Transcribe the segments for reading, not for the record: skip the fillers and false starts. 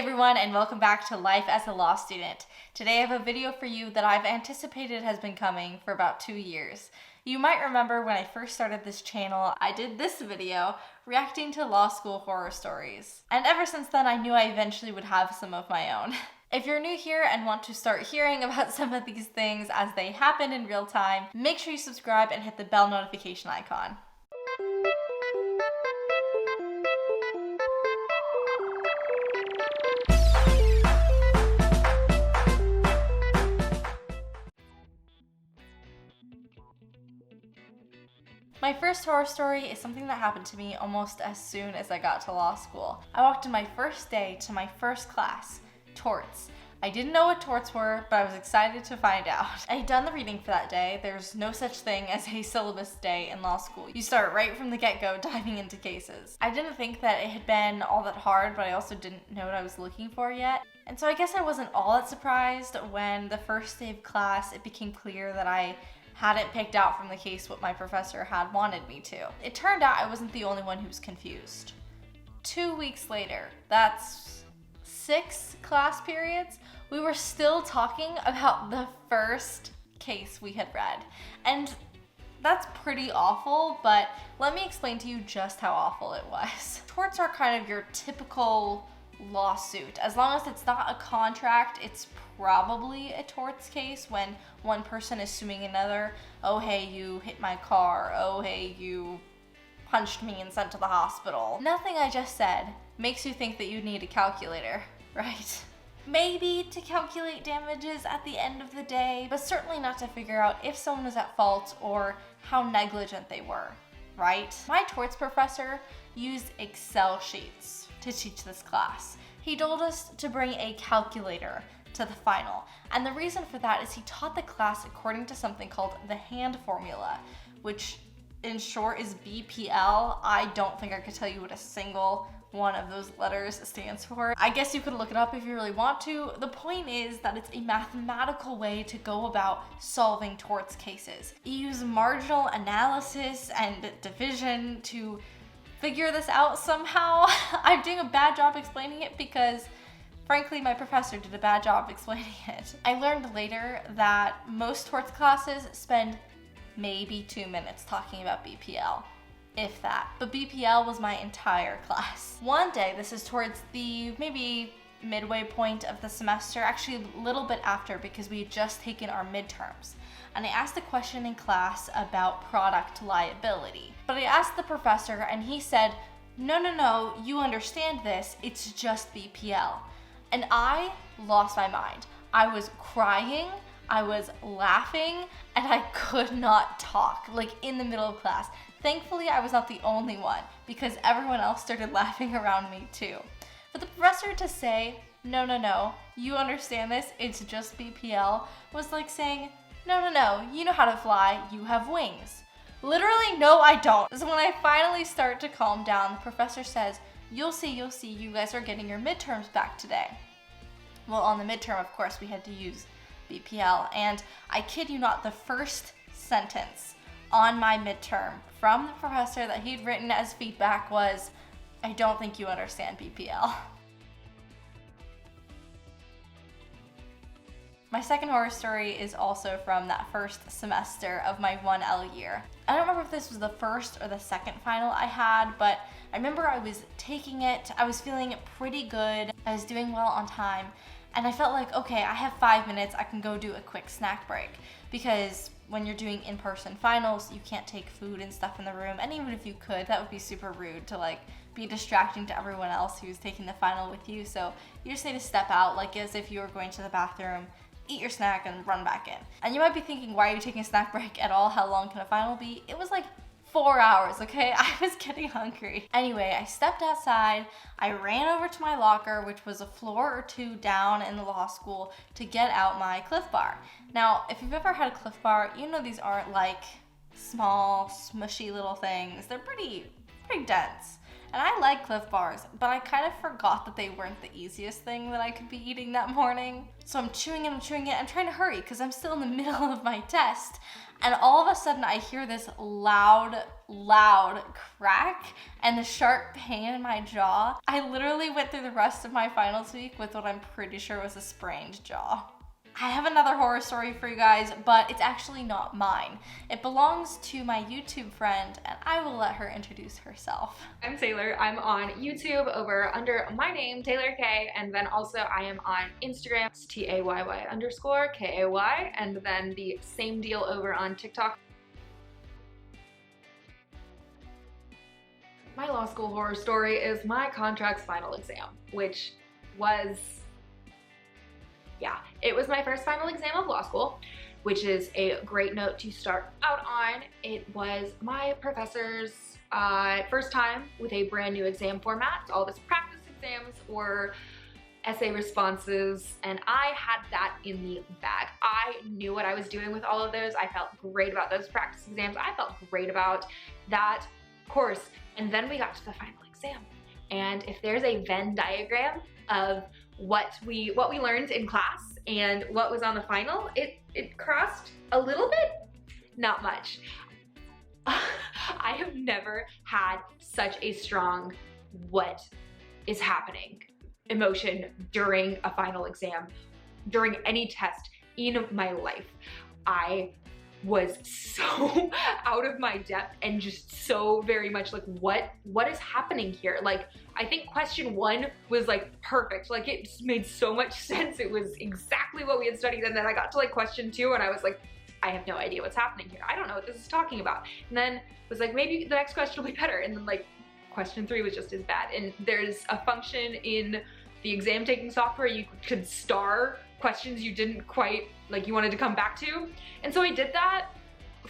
everyone, and welcome back to Life as a Law Student. Today I have a video for you that I've anticipated has been coming for about 2 years. You might remember when I first started this channel, I did this video reacting to law school horror stories. And ever since then, I knew I eventually would have some of my own. If you're new here and want to start hearing about some of these things as they happen in real time, make sure you subscribe and hit the bell notification icon. My first horror story is something that happened to me almost as soon as I got to law school. I walked in my first day to my first class, torts. I didn't know what torts were, but I was excited to find out. I had done the reading for that day. There's no such thing as a syllabus day in law school. You start right from the get-go diving into cases. I didn't think that it had been all that hard, but I also didn't know what I was looking for yet. And so I guess I wasn't all that surprised when the first day of class it became clear that I hadn't picked out from the case what my professor had wanted me to. It turned out I wasn't the only one who was confused. 2 weeks later, that's 6 class periods, we were still talking about the first case we had read. And that's pretty awful, but let me explain to you just how awful it was. Torts are kind of your typical lawsuit. As long as it's not a contract, it's probably a torts case when one person is suing another. Oh, hey, you hit my car. Oh, hey, you punched me and sent to the hospital. Nothing I just said makes you think that you need a calculator, right? Maybe to calculate damages at the end of the day, but certainly not to figure out if someone was at fault or how negligent they were, right? My torts professor used Excel sheets to teach this class. He told us to bring a calculator to the final. And the reason for that is he taught the class according to something called the hand formula, which in short is BPL. I don't think I could tell you what a single one of those letters stands for. I guess you could look it up if you really want to. The point is that it's a mathematical way to go about solving torts cases. You use marginal analysis and division to figure this out somehow. I'm doing a bad job explaining it because frankly, my professor did a bad job explaining it. I learned later that most torts classes spend maybe 2 minutes talking about BPL, if that. But BPL was my entire class. One day, this is towards the maybe midway point of the semester, actually a little bit after because we had just taken our midterms. And I asked a question in class about product liability. But I asked the professor and he said, no, you understand this, it's just BPL. And I lost my mind. I was crying, I was laughing, and I could not talk, like in the middle of class. Thankfully, I was not the only one because everyone else started laughing around me too. For the professor to say, no, you understand this, it's just BPL, was like saying, no, you know how to fly, you have wings. Literally, no, I don't. So when I finally start to calm down, the professor says, you'll see, you guys are getting your midterms back today. Well, on the midterm, of course, we had to use BPL, and I kid you not, the first sentence on my midterm from the professor that he'd written as feedback was, I don't think you understand BPL. My second horror story is also from that first semester of my 1L year. I don't remember if this was the first or the second final I had, but I remember I was taking it, I was feeling pretty good, I was doing well on time, and I felt like, okay, I have 5 minutes, I can go do a quick snack break. Because when you're doing in-person finals, you can't take food and stuff in the room, and even if you could, that would be super rude to like be distracting to everyone else who's taking the final with you. So you just need to step out like as if you were going to the bathroom, eat your snack, and run back in. And you might be thinking, why are you taking a snack break at all? How long can a final be? It was like 4 hours, okay? I was getting hungry. Anyway, I stepped outside, I ran over to my locker, which was a floor or 2 down in the law school, to get out my Cliff Bar. Now, if you've ever had a Cliff Bar, you know these aren't like small, smushy little things. They're pretty dense. And I like Cliff Bars, but I kind of forgot that they weren't the easiest thing that I could be eating that morning. So I'm chewing it, I'm trying to hurry because I'm still in the middle of my test. And all of a sudden I hear this loud crack and the sharp pain in my jaw. I literally went through the rest of my finals week with what I'm pretty sure was a sprained jaw. I have another horror story for you guys, but it's actually not mine. It belongs to my YouTube friend, and I will let her introduce herself. I'm Taylor. I'm on YouTube under my name, Taylor K, and then also I am on Instagram, it's TAYY_KAY, and then the same deal over on TikTok. My law school horror story is my contract's final exam, which was, it was my first final exam of law school, which is a great note to start out on. It was my professor's first time with a brand new exam format. All of his practice exams were essay responses, and I had that in the bag. I knew what I was doing with all of those. I felt great about those practice exams. I felt great about that course. And then we got to the final exam. And if there's a Venn diagram of what we learned in class and what was on the final, it crossed a little bit, not much. I have never had such a strong what is happening emotion during a final exam, during any test in my life. I was so out of my depth and just so very much like, what is happening here? Like, I think question 1 was like perfect. Like, it just made so much sense. It was exactly what we had studied. And then I got to like question 2 and I was like, I have no idea what's happening here. I don't know what this is talking about. And then it was like, maybe the next question will be better. And then like question 3 was just as bad. And there's a function in the exam taking software, you could star questions you didn't quite, like you wanted to come back to. And so I did that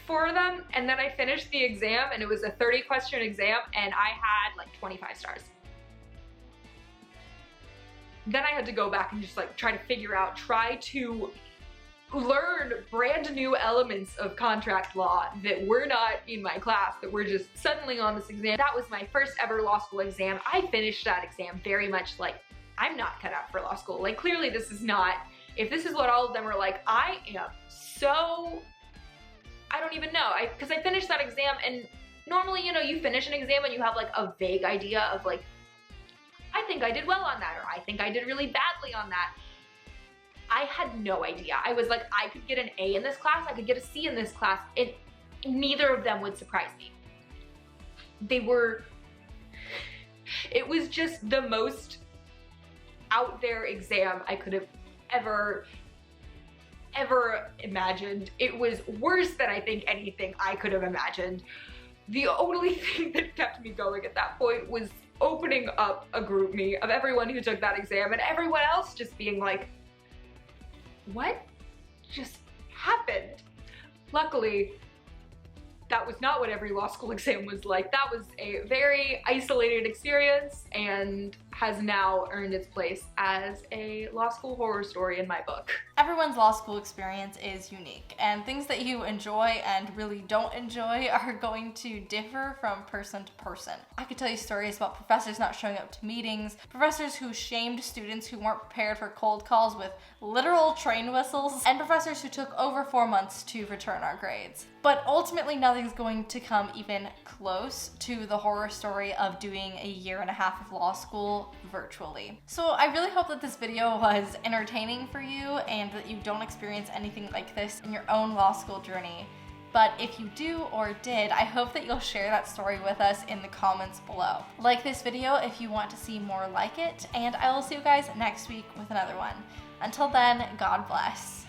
for them, and then I finished the exam, and it was a 30 question exam, and I had like 25 stars. Then I had to go back and just like try to learn brand new elements of contract law that were not in my class, that were just suddenly on this exam. That was my first ever law school exam. I finished that exam very much like, I'm not cut out for law school. Like, clearly this is not, if this is what all of them were like, I am so, I don't even know. Because I finished that exam, and normally, you know, you finish an exam and you have like a vague idea of like, I think I did well on that, or I think I did really badly on that. I had no idea. I was like, I could get an A in this class, I could get a C in this class, and neither of them would surprise me. It was just the most out there exam I could have ever imagined. It was worse than I think anything I could have imagined. The only thing that kept me going at that point was opening up a group me of everyone who took that exam and everyone else just being like, what just happened? Luckily, that was not what every law school exam was like. That was a very isolated experience and has now earned its place as a law school horror story in my book. Everyone's law school experience is unique, and things that you enjoy and really don't enjoy are going to differ from person to person. I could tell you stories about professors not showing up to meetings, professors who shamed students who weren't prepared for cold calls with literal train whistles, and professors who took over 4 months to return our grades. But ultimately, nothing's going to come even close to the horror story of doing a 1.5 years of law school virtually. So I really hope that this video was entertaining for you and that you don't experience anything like this in your own law school journey. But if you do or did, I hope that you'll share that story with us in the comments below. Like this video if you want to see more like it, and I will see you guys next week with another one. Until then, God bless.